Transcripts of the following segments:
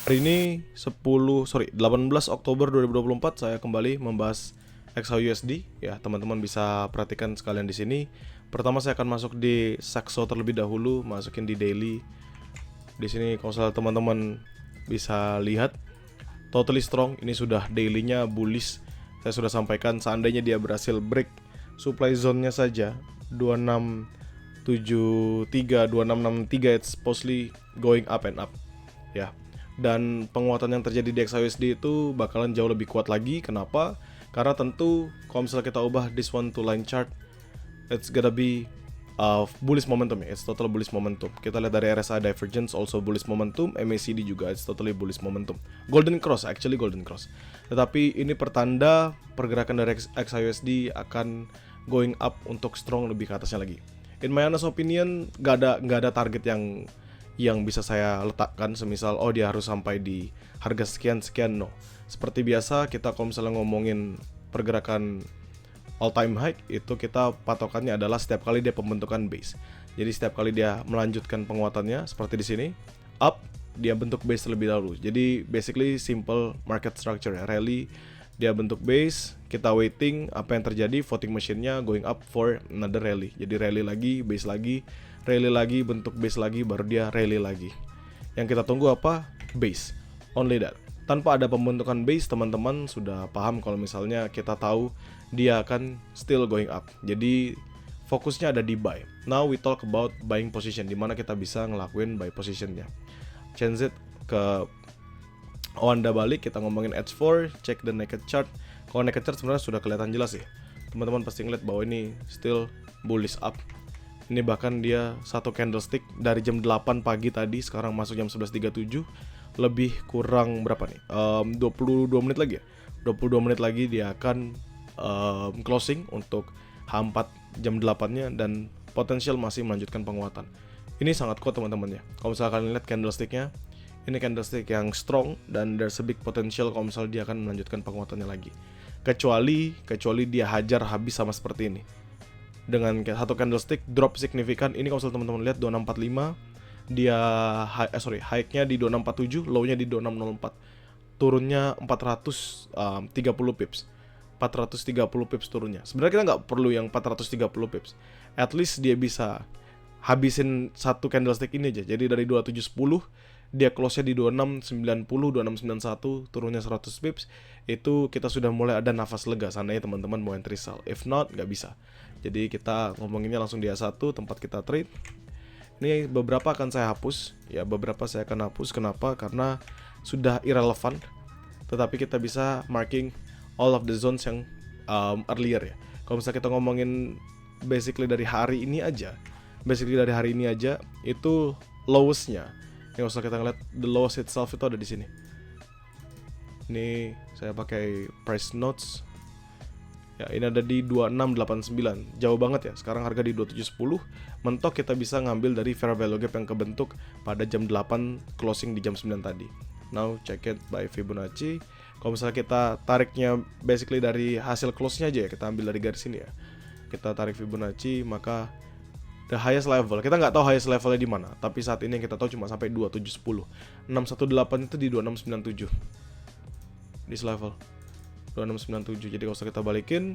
Hari ini 18 Oktober 2024 saya kembali membahas XAUUSD ya, teman-teman bisa perhatikan sekalian di sini. Pertama saya akan masuk di Saxo terlebih dahulu, masukin di daily. Di sini kalau misalnya teman-teman bisa lihat totally strong, ini sudah dailynya bullish. Saya sudah sampaikan seandainya dia berhasil break supply zone-nya saja 2673, 2663, it's supposedly going up and up ya. Dan penguatan yang terjadi di XAUSD itu bakalan jauh lebih kuat lagi. Kenapa? Karena tentu kalau misalnya kita ubah this one to line chart, it's gonna be bullish momentum ya. It's total bullish momentum. Kita lihat dari RSI divergence also bullish momentum, MACD juga it's totally bullish momentum. Golden cross, actually golden cross. Tetapi ini pertanda pergerakan dari XAUSD akan going up untuk strong lebih ke atasnya lagi. In my honest opinion, gak ada target yang bisa saya letakkan semisal dia harus sampai di harga sekian, no. Seperti biasa kita kalau misalnya ngomongin pergerakan all time high itu kita patokannya adalah setiap kali dia pembentukan base. Jadi setiap kali dia melanjutkan penguatannya seperti di sini, up, dia bentuk base terlebih dahulu. Jadi basically simple market structure ya, rally, dia bentuk base, kita waiting apa yang terjadi, voting machine-nya going up for another rally. Jadi rally lagi, base lagi, rally lagi, bentuk base lagi, baru dia rally lagi. Yang kita tunggu apa? Base. Only that. Tanpa ada pembentukan base, teman-teman sudah paham kalau misalnya kita tahu dia akan still going up. Jadi fokusnya ada di buy. Now we talk about buying position, dimana kita bisa ngelakuin buy positionnya. Change it ke Anda balik, kita ngomongin H4, check the naked chart. Kalau naked chart sebenarnya sudah kelihatan jelas ya. Teman-teman pasti ngeliat bahwa ini still bullish up. Ini bahkan dia satu candlestick dari jam 8 pagi tadi, sekarang masuk jam 11.37. Lebih kurang berapa nih? 22 menit lagi ya. 22 menit lagi dia akan closing untuk H4 jam 8-nya dan potensial masih melanjutkan penguatan. Ini sangat kuat teman-teman ya. Kalau misalnya kalian lihat candlesticknya, ini candlestick yang strong dan there's a big potential kalau misalnya dia akan melanjutkan penguatannya lagi. Kecuali dia hajar habis sama seperti ini. Dengan satu candlestick drop signifikan. Ini kalau misalnya teman-teman lihat 2645, dia high-nya di 2647, low-nya di 2604. Turunnya 430 pips. 430 pips turunnya. Sebenarnya kita nggak perlu yang 430 pips. At least dia bisa habisin satu candlestick ini aja. Jadi dari 2710 dia close-nya di 2690, 2691, turunnya 100 pips. Itu kita sudah mulai ada nafas lega. Seandainya teman-teman mau entry sell. If not, nggak bisa. Jadi kita ngomonginnya langsung di A1 tempat kita trade. Ini beberapa akan saya hapus. Ya, beberapa saya akan hapus. Kenapa? Karena sudah irrelevant. Tetapi kita bisa marking all of the zones yang earlier ya. Kalau misalnya kita ngomongin basically dari hari ini aja, itu lowest-nya. Yang usah kita ngeliat the lowest itself itu ada di sini. Ini saya pakai price notes. Ya, ini ada di 2689. Jauh banget ya. Sekarang harga di 2710. Mentok kita bisa ngambil dari fair value gap yang kebentuk pada jam 8 closing di jam 9 tadi. Now check it by Fibonacci. Kalau misalnya kita tariknya basically dari hasil close-nya aja ya, kita ambil dari garis ini ya. Kita tarik Fibonacci, maka the highest level, kita nggak tahu highest levelnya di mana, tapi saat ini yang kita tahu cuma sampai 2710. 618 itu di 2697. This level 2697. Jadi kalau kita balikin,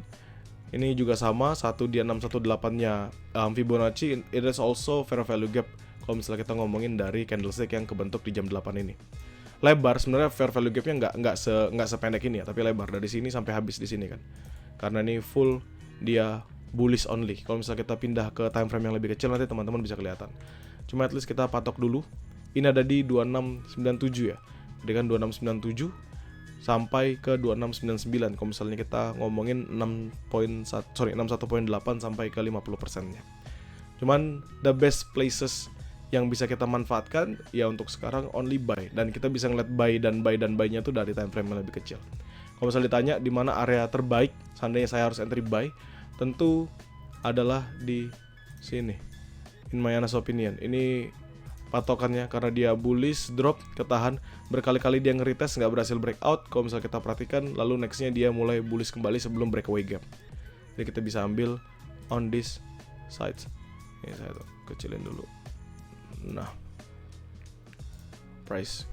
ini juga sama, satu di 618-nya Fibonacci, it is also fair value gap. Kalau misalnya kita ngomongin dari candlestick yang kebentuk di jam 8 ini. Lebar, sebenarnya fair value gapnya nggak sependek ini ya, tapi lebar dari sini sampai habis di sini kan. Karena ini full dia bullish only. Kalau misalnya kita pindah ke time frame yang lebih kecil nanti teman-teman bisa kelihatan. Cuma at least kita patok dulu. Ini ada di 2697 ya. Jadi kan 2697 sampai ke 2699. Kalau misalnya kita ngomongin 61.8 sampai ke 50%-nya. Cuman the best places yang bisa kita manfaatkan ya untuk sekarang only buy, dan kita bisa ngeliat buy dan buy-nya tuh dari time frame yang lebih kecil. Kalau misalnya ditanya di mana area terbaik seandainya saya harus entry buy, tentu adalah di sini. In my honest opinion, ini patokannya karena dia bullish, drop, ketahan, berkali-kali dia nge-retest nggak berhasil breakout. Kalau misalnya kita perhatikan, lalu nextnya dia mulai bullish kembali sebelum breakaway gap. Jadi kita bisa ambil on this side. Ini saya tuh kecilin dulu. Nah, price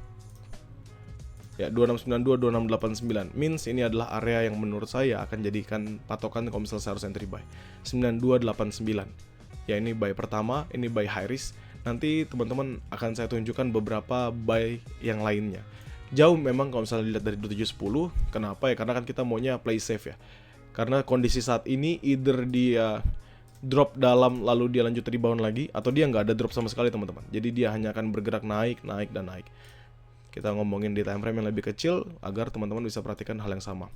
Ya, 2692, 2689 means ini adalah area yang menurut saya akan jadikan patokan kalau misalnya saya harus entry buy. 9289. Ya, ini buy pertama, ini buy high risk. Nanti teman-teman akan saya tunjukkan beberapa buy yang lainnya. Jauh memang kalau misalnya dilihat dari 2710. Kenapa ya? Karena kan kita maunya play safe ya. Karena kondisi saat ini either dia drop dalam lalu dia lanjut rebound lagi, atau dia nggak ada drop sama sekali teman-teman. Jadi dia hanya akan bergerak naik, naik, dan naik. Kita ngomongin di time frame yang lebih kecil agar teman-teman bisa perhatikan hal yang sama.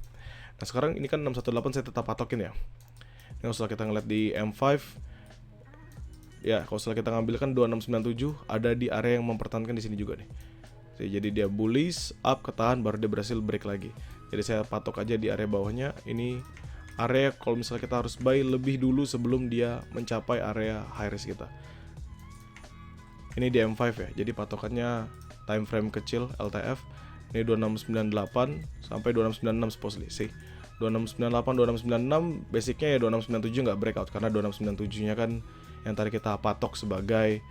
Nah sekarang ini kan 618 saya tetap patokin ya. Ini kalau kita ngeliat di M5, ya kalau setelah kita ngambil kan 2697 ada di area yang mempertahankan di sini juga nih. Jadi dia bullish, up, ketahan, baru dia berhasil break lagi. Jadi saya patok aja di area bawahnya. Ini area kalau misalnya kita harus buy lebih dulu sebelum dia mencapai area high risk kita. Ini di M5 ya, jadi patokannya time frame kecil LTF. Ini 2698 sampai 2696 supposedly sih. 2698, 2696 basicnya ya 2697 nggak breakout karena 2697 nya kan yang tadi kita patok sebagai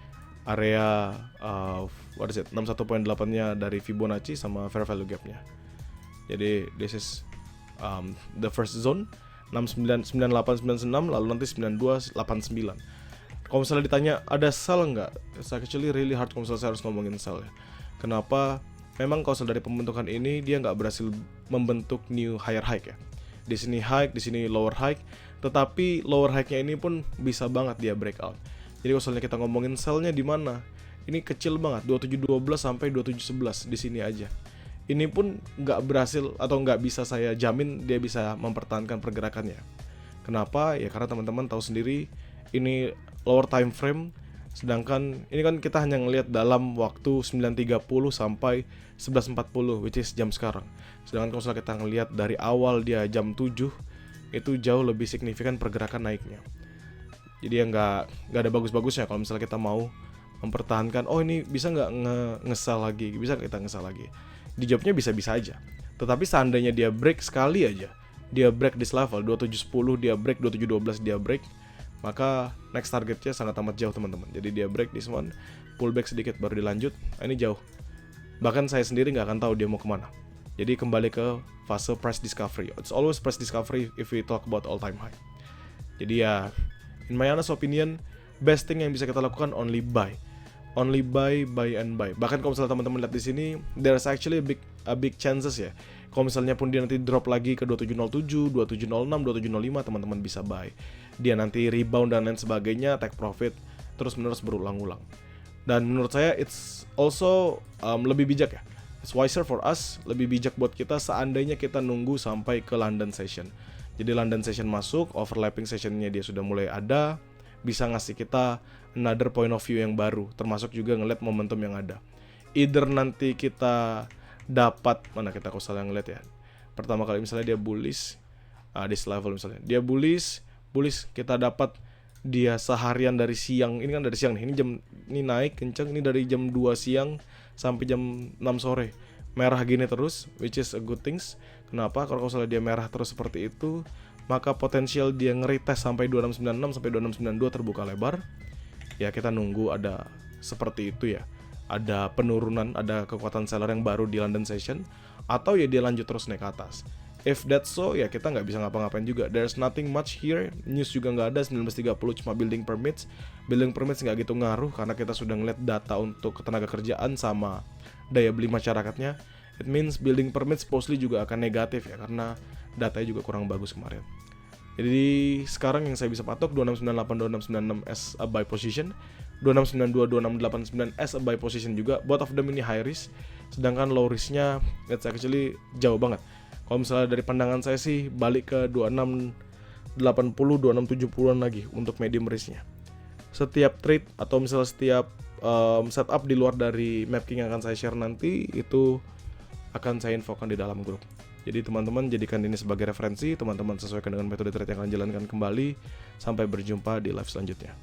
area 61.8 nya dari Fibonacci sama fair value gap nya. Jadi this is the first zone 9896 lalu nanti 9289. Kalau misalnya ditanya ada sell nggak, it's actually really hard kalau misalnya saya harus ngomongin sell ya. Kenapa? Memang kalau dari pembentukan ini dia nggak berhasil membentuk new higher high ya. Di sini high, di sini lower high, tetapi lower high-nya ini pun bisa banget dia breakout. Jadi kalau misalnya kita ngomongin sell-nya di mana? Ini kecil banget, 2712 sampai 2711 di sini aja. Ini pun nggak berhasil atau nggak bisa saya jamin dia bisa mempertahankan pergerakannya. Kenapa? Ya karena teman-teman tahu sendiri ini lower time frame, sedangkan ini kan kita hanya ngelihat dalam waktu 9.30 sampai 11.40 which is jam sekarang. Sedangkan kalau kita ngelihat dari awal dia jam 7 itu jauh lebih signifikan pergerakan naiknya. Jadi ya nggak ada bagus-bagusnya kalau misalnya kita mau mempertahankan, oh ini bisa nggak ngesal lagi, bisa kita ngesal lagi. Dijawabnya bisa-bisa aja. Tetapi seandainya dia break sekali aja, dia break di level 2710, dia break 2712, dia break, maka next targetnya sangat amat jauh teman-teman. Jadi dia break this one, pullback sedikit baru dilanjut, ini jauh. Bahkan saya sendiri nggak akan tahu dia mau kemana. Jadi kembali ke fase price discovery. It's always price discovery if we talk about all time high. Jadi ya, in my honest opinion, best thing yang bisa kita lakukan only buy. Only buy, buy and buy. Bahkan kalau misalnya teman-teman lihat di sini, there's actually a big chances ya. Kalau misalnya pun dia nanti drop lagi ke 2707, 2706, 2705, teman-teman bisa buy. Dia nanti rebound dan lain sebagainya, take profit, terus menerus berulang-ulang. Dan menurut saya it's also lebih bijak ya. It's wiser for us, lebih bijak buat kita seandainya kita nunggu sampai ke London session. Jadi London session masuk, overlapping sessionnya dia sudah mulai ada, bisa ngasih kita another point of view yang baru, termasuk juga ngeliat momentum yang ada. Either nanti kita dapat, mana kita kalau salah ngeliat ya, pertama kali misalnya dia bullish, di level misalnya, dia bullish kita dapat dia seharian dari siang, ini kan dari siang nih, ini naik kenceng, ini dari jam 2 siang sampai jam 6 sore, merah gini terus, which is a good things. Kenapa? Kalau misalnya dia merah terus seperti itu, maka potensial dia nge-retest sampai 2696 sampai 2692 terbuka lebar. Ya kita nunggu ada seperti itu ya. Ada penurunan, ada kekuatan seller yang baru di London session, atau ya dia lanjut terus naik ke atas. If that's so, ya kita nggak bisa ngapa-ngapain juga. There's nothing much here. News juga nggak ada. 1930 cuma building permits. Building permits nggak gitu ngaruh karena kita sudah ngeliat data untuk ketenaga kerjaan sama daya beli masyarakatnya. It means building permits supposedly juga akan negatif ya karena datanya juga kurang bagus kemarin. Jadi sekarang yang saya bisa patok 2698, 2696 as a buy position, 2692, 2689 as a buy position juga. Both of them ini high risk, sedangkan low risknya it's actually jauh banget. Kalau misalnya dari pandangan saya sih balik ke 2680, 2670-an lagi untuk medium risknya. Setiap trade atau misalnya setiap setup di luar dari mapping yang akan saya share nanti itu akan saya infokan di dalam grup. Jadi teman-teman jadikan ini sebagai referensi, teman-teman sesuaikan dengan metode trade yang akan jalankan kembali. Sampai berjumpa di live selanjutnya.